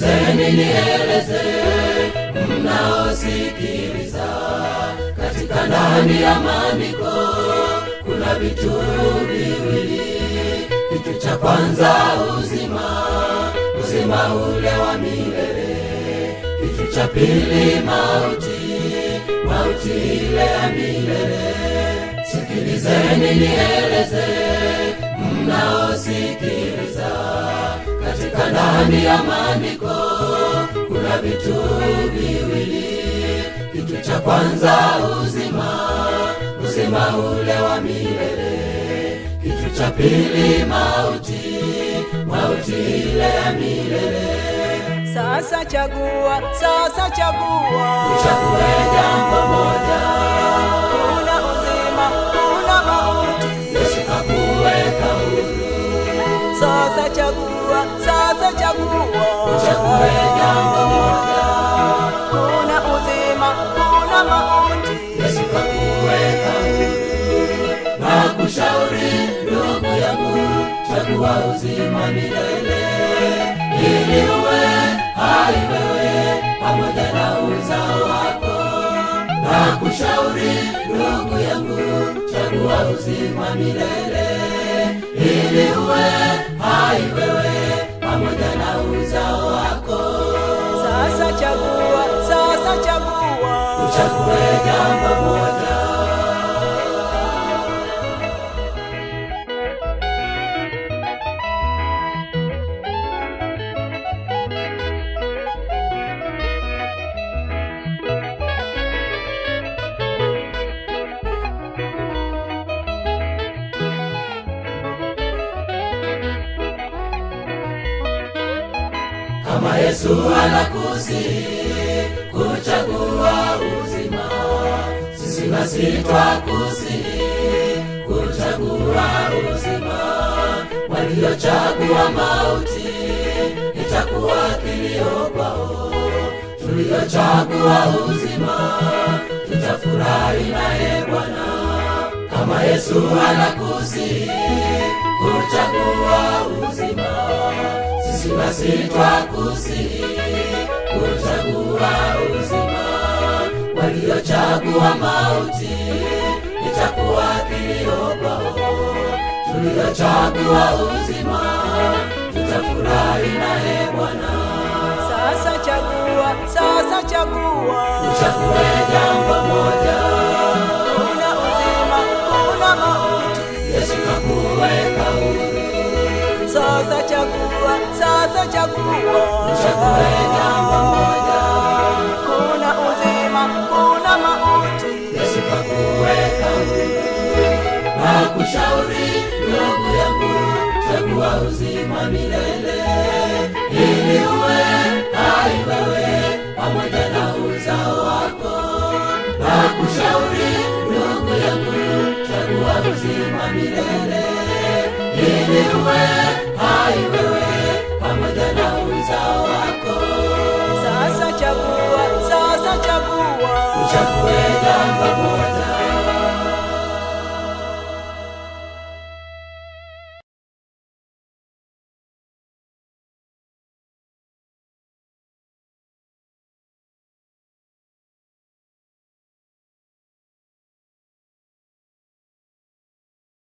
Sikilizeni nieleze, mnaosikiliza, katika ndani ya maandiko kuna vitu viwili. Kitu cha kwanza uzima, uzima ule wa milele. Kitu cha pili mauti, mauti ile ya milele. Sikilizeni nieleze, mnaosikiliza, katika ndani ya maandiko kuna vitu viwili. Kitu cha kwanza uzima, uzima ule wa milele. Kitu cha pili mauti, mauti ile ya milele. Sasa chagua, sasa chagua, uchague jambo moja. kuna uzima, kuna mauti. Yesu kakuweka huru. Sasa chagua, sasa chagua, uchague jambo moja. kuna uzima, kuna mauti. Yesu kakuweka huru. Nakushauri ndugu yangu, chagua uzima milele, ili uwe hai wewe pamoja na uzao wako. Nakushauri ndugu yangu, chagua uzima milele, ili uwe hai wewe pamoja na uzao wako. Sasa chagua, sasa chagua, uchague jambo moja. Kama Yesu anakusihi kuchagua uzima, sisi nasi twakusihi kuchagua uzima. Waliochagua mauti itakuwa kilio kwao, tuliochagua uzima tutafurahi naye Bwana. Kama Yesu anakusihi kuchagua uzima, sisi nasi twakusihi kuchagua uzima. Waliochagua mauti itakuwa kilio kwao, tuliochagua uzima tutafurahi naye Bwana. sasa chagua, sasa chagua, uchague jambo moja. kuna uzima, kuna mauti. Yesu kakuweka huru. Sasa chagua, sasa chagua, uchague jambo moja. kuna uzima, kuna mauti. Yesu kakuweka huru. Nakushauri ndugu yangu, chagua uzima milele, ili uwe hai wewe pamoja na uzao wako. Nakushauri ndugu yangu, chagua uzima milele, ili uwe